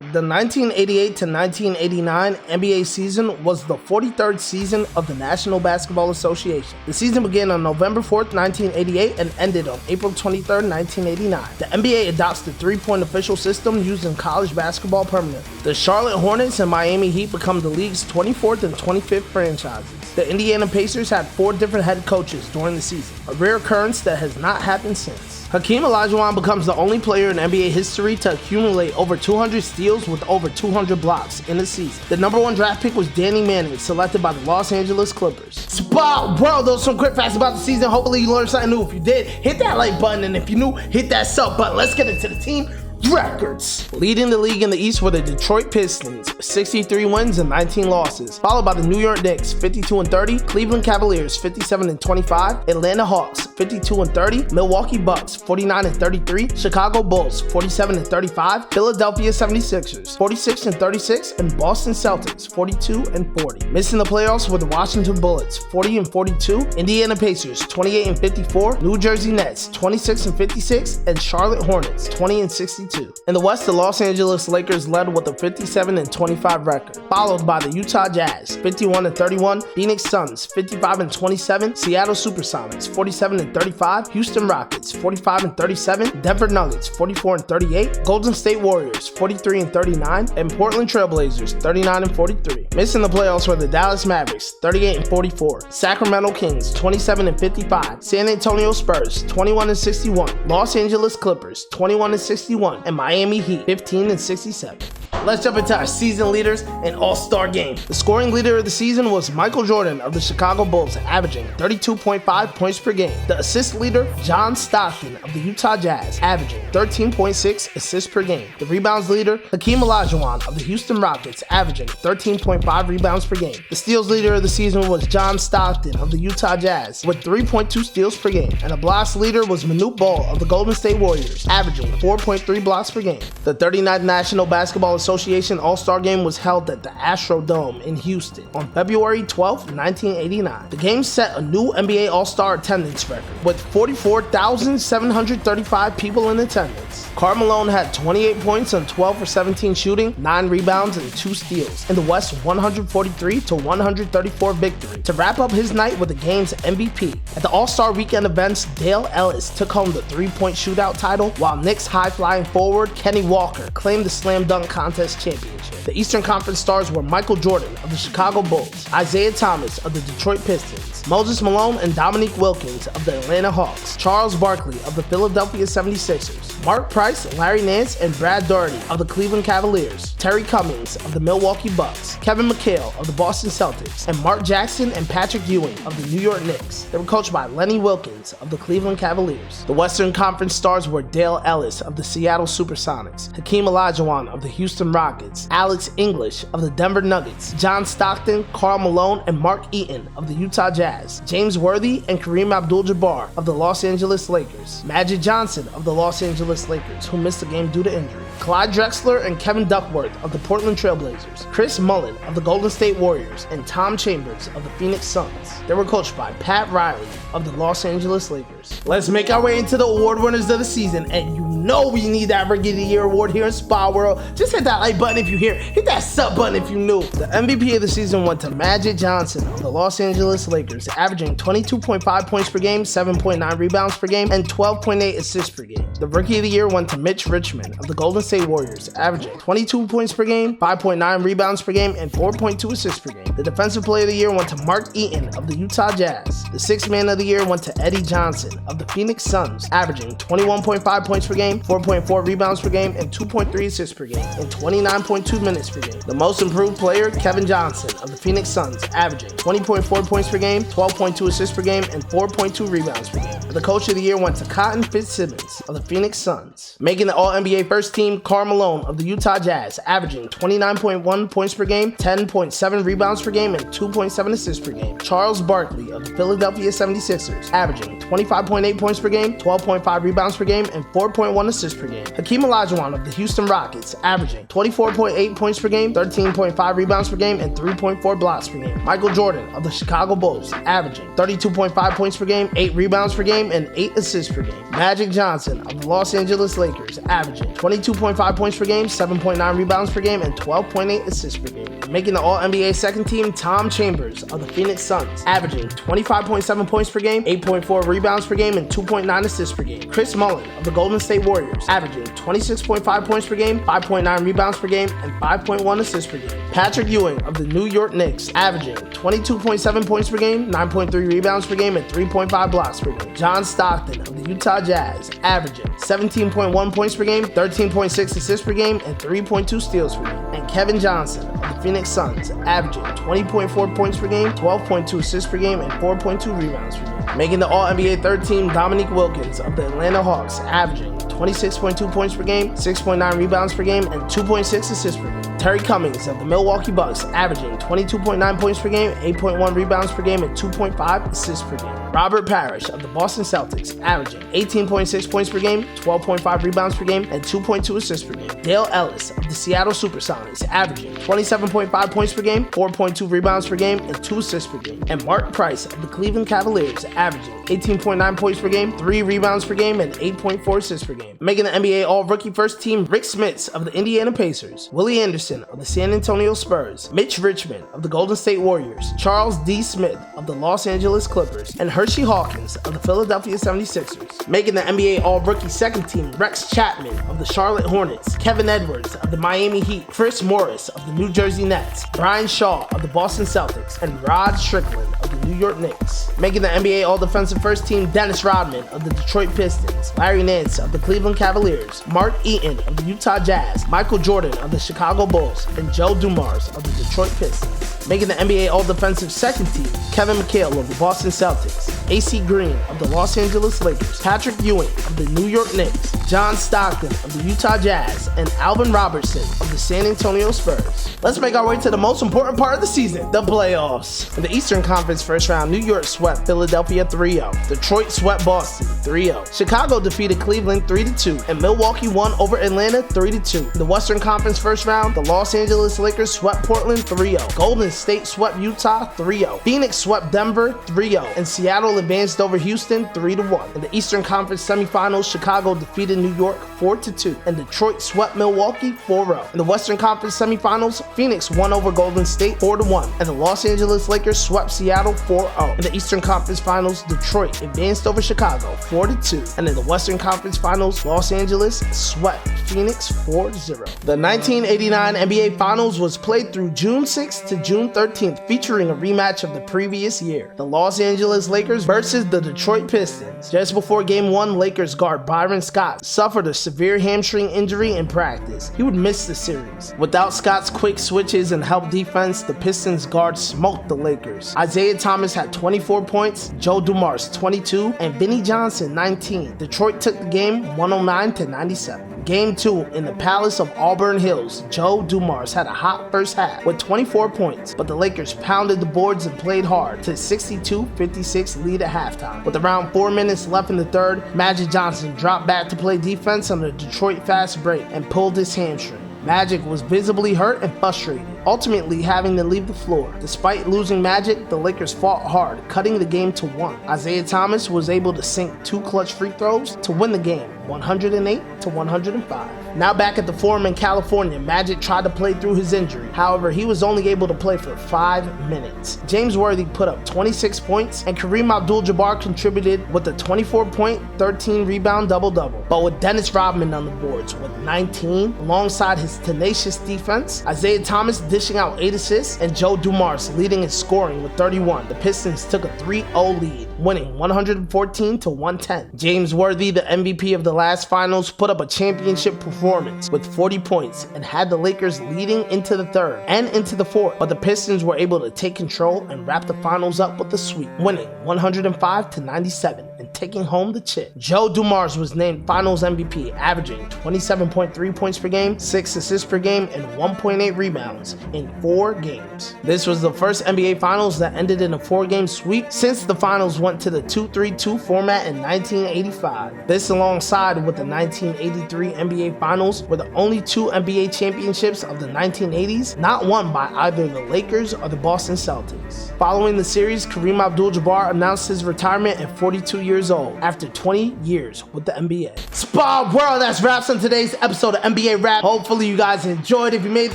The 1988 to 1989 NBA season was the 43rd season of the National Basketball Association. The season began on November 4th, 1988 and ended on April 23rd, 1989. The NBA adopts the three-point official system used in college basketball permanently. The Charlotte Hornets and Miami Heat become the league's 24th and 25th franchises. The Indiana Pacers had 4 different head coaches during the season, a rare occurrence that has not happened since. Hakeem Olajuwon becomes the only player in NBA history to accumulate over 200 steals with over 200 blocks in a season. The number 1 draft pick was Danny Manning, selected by the Los Angeles Clippers. Spot, bro, those are some quick facts about the season. Hopefully you learned something new. If you did, hit that like button, and if you're new, hit that sub button. Let's get into the team records. Leading the league in the East were the Detroit Pistons, 63 wins and 19 losses, followed by the New York Knicks, 52 and 30, Cleveland Cavaliers, 57 and 25, Atlanta Hawks, 52 and 30, Milwaukee Bucks, 49 and 33, Chicago Bulls, 47 and 35, Philadelphia 76ers, 46 and 36, and Boston Celtics, 42 and 40. Missing the playoffs were the Washington Bullets, 40 and 42, Indiana Pacers, 28 and 54, New Jersey Nets, 26 and 56, and Charlotte Hornets, 20 and 62. In the West, the Los Angeles Lakers led with a 57 and 25 record, followed by the Utah Jazz, 51 and 31, Phoenix Suns, 55 and 27, Seattle Supersonics, 47 and 35, Houston Rockets, 45 and 37, Denver Nuggets, 44 and 38, Golden State Warriors, 43 and 39, and Portland Trailblazers, 39 and 43. Missing the playoffs were the Dallas Mavericks, 38 and 44, Sacramento Kings, 27 and 55, San Antonio Spurs, 21 and 61, Los Angeles Clippers, 21 and 61, and Miami Heat, 15 and 67. Let's jump into our season leaders and all-star game. The scoring leader of the season was Michael Jordan of the Chicago Bulls, averaging 32.5 points per game. The assist leader, John Stockton of the Utah Jazz, averaging 13.6 assists per game. The rebounds leader, Hakeem Olajuwon of the Houston Rockets, averaging 13.5 rebounds per game. The steals leader of the season was John Stockton of the Utah Jazz with 3.2 steals per game. And the blocks leader was Manute Bol of the Golden State Warriors, averaging 4.3 blocks per game. The 39th National Basketball Association All-Star Game was held at the Astrodome in Houston on February 12, 1989. The game set a new NBA All-Star attendance record with 44,735 people in attendance. Karl Malone had 28 points on 12 for 17 shooting, 9 rebounds, and 2 steals in the West's 143-134 victory to wrap up his night with the game's MVP. At the All-Star Weekend events, Dale Ellis took home the 3-point shootout title, while Knicks high-flying forward Kenny Walker claimed the slam dunk contest championship. The Eastern Conference stars were Michael Jordan of the Chicago Bulls, Isaiah Thomas of the Detroit Pistons, Moses Malone and Dominique Wilkins of the Atlanta Hawks, Charles Barkley of the Philadelphia 76ers, Mark Price, Larry Nance, and Brad Daugherty of the Cleveland Cavaliers, Terry Cummings of the Milwaukee Bucks, Kevin McHale of the Boston Celtics, and Mark Jackson and Patrick Ewing of the New York Knicks. They were coached by Lenny Wilkins of the Cleveland Cavaliers. The Western Conference stars were Dale Ellis of the Seattle Supersonics, Hakeem Olajuwon of the Houston Rockets, Alex English of the Denver Nuggets, John Stockton, Karl Malone, and Mark Eaton of the Utah Jazz, James Worthy and Kareem Abdul-Jabbar of the Los Angeles Lakers, Magic Johnson of the Los Angeles Lakers, who missed the game due to injury, Clyde Drexler and Kevin Duckworth of the Portland Trailblazers, Chris Mullin of the Golden State Warriors, and Tom Chambers of the Phoenix Suns. They were coached by Pat Riley of the Los Angeles Lakers. Let's make our way into the award winners of the season, and you know we need that Rookie of the Year award here in Spa World. Just hit that like button if you're here, hit that sub button if you're new. The MVP of the season went to Magic Johnson of the Los Angeles Lakers, averaging 22.5 points per game, 7.9 rebounds per game, and 12.8 assists per game. The Rookie of the Year went to Mitch Richmond of the Golden State Warriors, averaging 22 points per game, 5.9 rebounds per game, and 4.2 assists per game. The Defensive Player of the Year went to Mark Eaton of the Utah Jazz. The Sixth Man of the Year went to Eddie Johnson of the Phoenix Suns, averaging 21.5 points per game, 4.4 rebounds per game, and 2.3 assists per game, and 29.2 minutes per game. The Most Improved Player, Kevin Johnson of the Phoenix Suns, averaging 20.4 points per game, 12.2 assists per game, and 4.2 rebounds per game. The Coach of the Year went to Cotton Fitzsimmons of the Phoenix Suns. Making the All-NBA First Team, Karl Malone of the Utah Jazz, averaging 29.1 points per game, 10.7 rebounds per game, and 2.7 assists per game. Charles Barkley of the Philadelphia 76ers, averaging 25.8 points per game, 12.5 rebounds per game, and 4.1 assists per game. Hakeem Olajuwon of the Houston Rockets, averaging 24.8 points per game, 13.5 rebounds per game, and 3.4 blocks per game. Michael Jordan of the Chicago Bulls, averaging 32.5 points per game, 8 rebounds per game, and 8 assists per game. Magic Johnson of the Los Angeles Lakers, averaging 22.8 9.5 points per game, 7.9 rebounds per game, and 12.8 assists per game. Making the All-NBA second team, Tom Chambers of the Phoenix Suns, averaging 25.7 points per game, 8.4 rebounds per game, and 2.9 assists per game. Chris Mullin of the Golden State Warriors, averaging 26.5 points per game, 5.9 rebounds per game, and 5.1 assists per game. Patrick Ewing of the New York Knicks, averaging 22.7 points per game, 9.3 rebounds per game, and 3.5 blocks per game. John Stockton of the Utah Jazz, averaging 17.1 points per game, 13.6 assists per game, and 3.2 steals per game. And Kevin Johnson of the Phoenix Suns, averaging 20.4 points per game, 12.2 assists per game, and 4.2 rebounds per game. Making the All-NBA third team, Dominique Wilkins of the Atlanta Hawks, averaging 26.2 points per game, 6.9 rebounds per game, and 2.6 assists per game. Terry Cummings of the Milwaukee Bucks, averaging 22.9 points per game, 8.1 rebounds per game, and 2.5 assists per game. Robert Parrish of the Boston Celtics, averaging 18.6 points per game, 12.5 rebounds per game, and 2.2 assists per game. Dale Ellis of the Seattle Supersonics, averaging 27.5 points per game, 4.2 rebounds per game, and 2 assists per game. And Mark Price of the Cleveland Cavaliers, averaging 18.9 points per game, 3 rebounds per game, and 8.4 assists per game. Making the NBA All-Rookie First Team, Rick Smits of the Indiana Pacers, Willie Anderson of the San Antonio Spurs, Mitch Richmond of the Golden State Warriors, Charles D. Smith of the Los Angeles Clippers, and Hershey Hawkins of the Philadelphia 76ers. Making the NBA All-Rookie Second Team, Rex Chapman of the Charlotte Hornets, Kevin Edwards of the Miami Heat, Chris Morris of the New Jersey Nets, Brian Shaw of the Boston Celtics, and Rod Strickland of the New York Knicks. Making the NBA All-Defensive First Team, Dennis Rodman of the Detroit Pistons, Larry Nance of the Cleveland Cavaliers, Mark Eaton of the Utah Jazz, Michael Jordan of the Chicago Bulls, and Joe Dumars of the Detroit Pistons. Making the NBA All-Defensive Second Team, Kevin McHale of the Boston Celtics, AC Green of the Los Angeles Lakers, Patrick Ewing of the New York Knicks, John Stockton of the Utah Jazz, and Alvin Robertson of the San Antonio Spurs. Let's make our way to the most important part of the season, the playoffs. In the Eastern Conference first round, New York swept Philadelphia 3-0. Detroit swept Boston 3-0. Chicago defeated Cleveland 3-2, and Milwaukee won over Atlanta 3-2. In the Western Conference first round, the Los Angeles Lakers swept Portland 3-0. Golden State swept Utah 3-0. Phoenix swept Denver 3-0, and Seattle advanced over Houston 3-1. In the Eastern Conference semifinals, Chicago defeated New York 4-2, and Detroit swept Milwaukee 4-0. In the Western Conference semifinals, Phoenix won over Golden State 4-1, and the Los Angeles Lakers swept Seattle 4-0. In the Eastern Conference Finals, Detroit advanced over Chicago 4-2, and in the Western Conference Finals, Los Angeles swept Phoenix 4-0. The 1989 NBA Finals was played through June 6th to June 13th, featuring a rematch of the previous year, the Los Angeles Lakers versus the Detroit Pistons. Just before Game 1, Lakers guard Byron Scott suffered a severe hamstring injury in practice. He would miss the series. Without Scott's quick switches and help defense, the Pistons guard smoked the Lakers. Isaiah Thomas had 24 points, Joe Dumars 22, and Vinnie Johnson 19. Detroit took the game 109-97. Game 2 in the Palace of Auburn Hills, Joe Dumars had a hot first half with 24 points, but the Lakers pounded the boards and played hard to 62-56 lead at halftime. With around 4 minutes left in the third, Magic Johnson dropped back to play defense on the Detroit fast break and pulled his hamstring. Magic was visibly hurt and frustrated, ultimately having to leave the floor. Despite losing Magic, the Lakers fought hard, cutting the game to 1. Isaiah Thomas was able to sink 2 clutch free throws to win the game, 108-105. Now back at the Forum in California, Magic tried to play through his injury. However, he was only able to play for 5 minutes. James Worthy put up 26 points, and Kareem Abdul-Jabbar contributed with a 24-point, 13-rebound double-double. But with Dennis Rodman on the boards with 19, alongside his tenacious defense, Isaiah Thomas dishing out 8 assists, and Joe Dumars leading in scoring with 31, the Pistons took a 3-0 lead, winning 114-110. James Worthy, the MVP of the last finals, put up a championship performance with 40 points and had the Lakers leading into the third and into the fourth, but the Pistons were able to take control and wrap the finals up with a sweep, winning 105-97 and taking home the chip. Joe Dumars was named Finals MVP, averaging 27.3 points per game, 6 assists per game, and 1.8 rebounds in 4 games. This was the first NBA Finals that ended in a 4-game sweep since the finals went to the 2-3-2 format in 1985. This, alongside with the 1983 NBA Finals, were the only 2 NBA championships of the 1980s not won by either the Lakers or the Boston Celtics. Following the series, Kareem Abdul-Jabbar announced his retirement at 42 years years old after 20 years with the NBA. Spa World, that's wraps on today's episode of NBA Rap. Hopefully you guys enjoyed. If you made it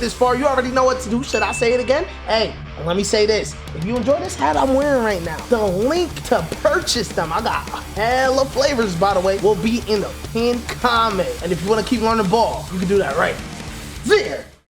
this far, you already know what to do. Should I say it again? Hey, and let me say this. If you enjoy this hat I'm wearing right now, the link to purchase them, I got hella flavors by the way, will be in the pinned comment. And if you want to keep learning ball, you can do that right there.